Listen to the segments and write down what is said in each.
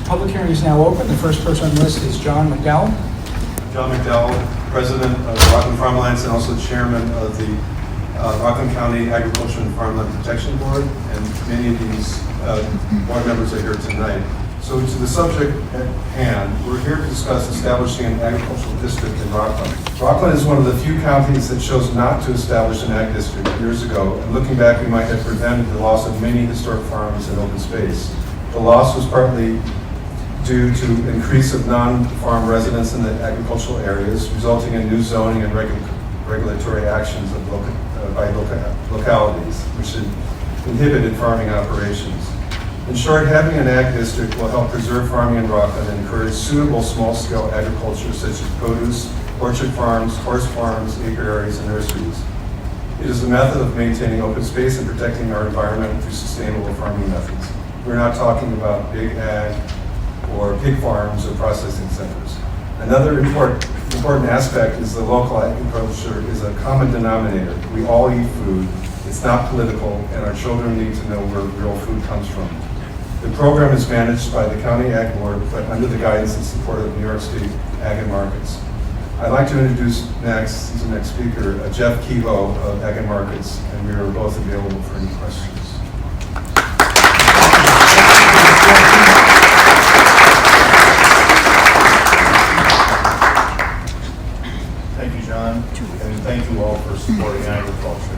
Public hearing is now open. The first person on the list is John Miguel. John Miguel, President of Rockland Farmlands and also Chairman of the Rockland County Agriculture and Farmland Protection Board, and many of these board members are here tonight. So to the subject at hand, we're here to discuss establishing an agricultural district in Rockland. Rockland is one of the few counties that chose not to establish an ag district years ago, and looking back, we might have prevented the loss of many historic farms and open space. The loss was partly due to increase of non-farm residents in the agricultural areas, resulting in new zoning and regulatory actions of localities, which inhibited farming operations. In short, having an ag district will help preserve farming in Rockland and encourage suitable small-scale agriculture such as produce, orchard farms, horse farms, apiaries, and nurseries. It is a method of maintaining open space and protecting our environment through sustainable farming methods. We're not talking about big ag or pig farms or processing centers. Another important aspect is the local agriculture is a common denominator. We all eat food. It's not political, and our children need to know where real food comes from. The program is managed by the County Ag Board, but under the guidance and support of New York State Ag and Markets. I'd like to introduce the next speaker, Geoff Keighley of Ag and Markets, and we are both available for any questions. Thank you, John, and thank you all for supporting agriculture.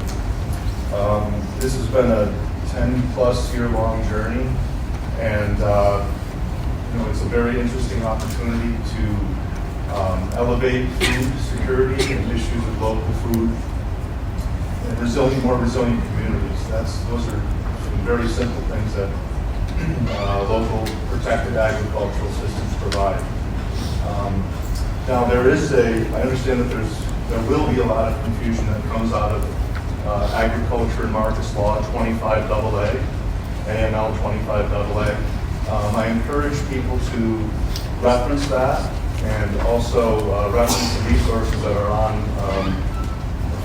This has been a 10-plus year-long journey, and it's a very interesting opportunity to elevate food security and issues of local food and more resilient communities. Those are some very simple things that local protected agricultural systems provide. Now I understand that there will be a lot of confusion that comes out of Agriculture and Markets Law 25AA, AML 25AA. I encourage people to reference that and also reference the resources that are on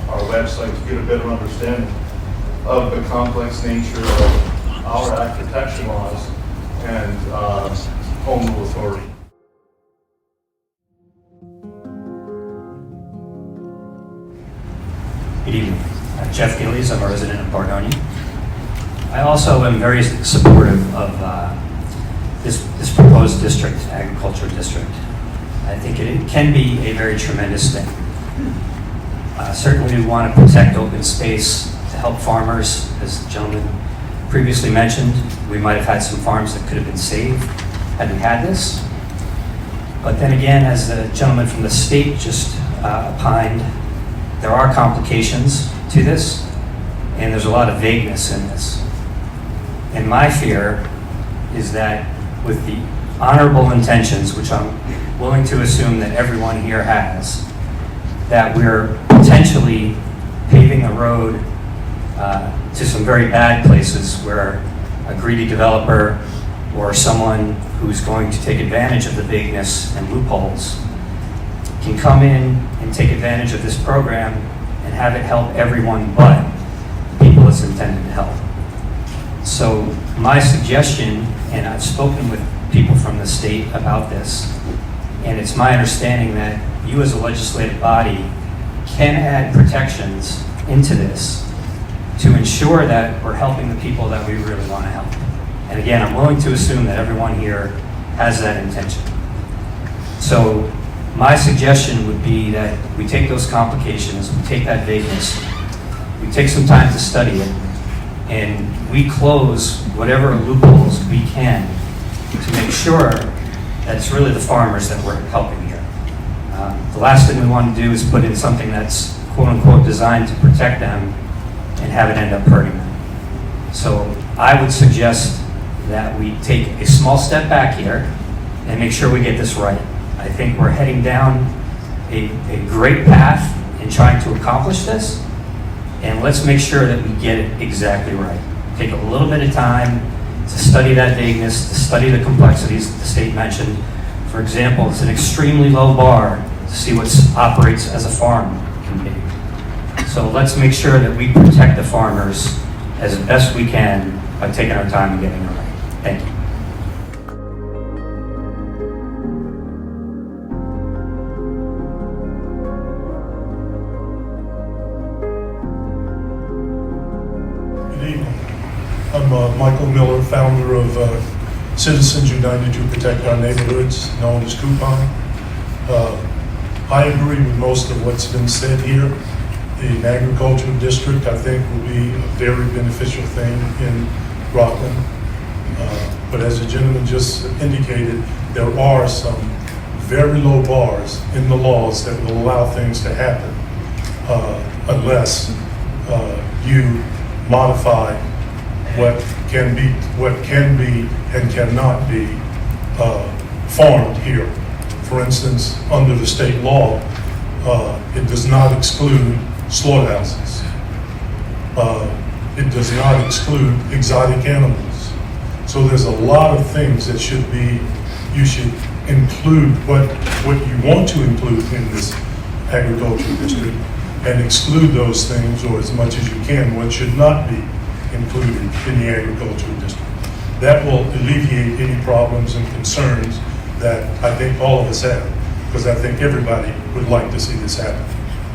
our website to get a better understanding of the complex nature of our ag protection laws and home rule authority. Good evening. Geoff Keighley, I'm a resident of Bardonia. I also am very supportive of this proposed district, agriculture district. I think it can be a very tremendous thing. Certainly we want to protect open space to help farmers. As the gentleman previously mentioned, we might have had some farms that could have been saved had we had this. But then again, as the gentleman from the state just opined, there are complications to this, and there's a lot of vagueness in this. And my fear is that with the honorable intentions, which I'm willing to assume that everyone here has, that we're potentially paving the road to some very bad places where a greedy developer or someone who's going to take advantage of the vagueness and loopholes can come in and take advantage of this program and have it help everyone but the people it's intended to help. So my suggestion, and I've spoken with people from the state about this, and it's my understanding that you as a legislative body can add protections into this to ensure that we're helping the people that we really want to help. And again, I'm willing to assume that everyone here has that intention. So my suggestion would be that we take those complications, we take that vagueness, we take some time to study it, and we close whatever loopholes we can to make sure that it's really the farmers that we're helping here. The last thing we want to do is put in something that's quote-unquote designed to protect them and have it end up hurting them. So I would suggest that we take a small step back here and make sure we get this right. I think we're heading down a great path in trying to accomplish this, and let's make sure that we get it exactly right. Take a little bit of time to study that vagueness, to study the complexities that the state mentioned. For example, it's an extremely low bar to see what operates as a farm can be. So let's make sure that we protect the farmers as best we can by taking our time and getting it right. Thank you. founder of Citizens United to Protect Our Neighborhoods, known as Coupon. I agree with most of what's been said here. The agricultural district, I think, will be a very beneficial thing in Rockland. But as the gentleman just indicated, there are some very low bars in the laws that will allow things to happen unless you modify what can be and cannot be farmed here. For instance, under the state law, it does not exclude slaughterhouses. It does not exclude exotic animals. So there's a lot of things that you should include what you want to include in this agricultural district and exclude those things, or as much as you can, what should not be included in the agricultural district. That will alleviate any problems and concerns that I think all of us have, because I think everybody would like to see this happen.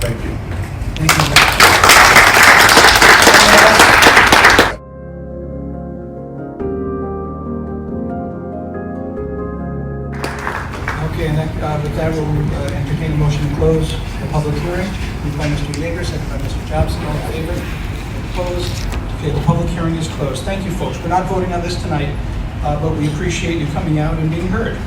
Thank you. Thank you. Okay, and with that, we'll entertain a motion to close the public hearing. Moved by Mr. Yeager, second by Mr. Jobson. All in favor? Opposed? Okay, the public hearing is closed. Thank you, folks. We're not voting on this tonight, but we appreciate you coming out and being heard.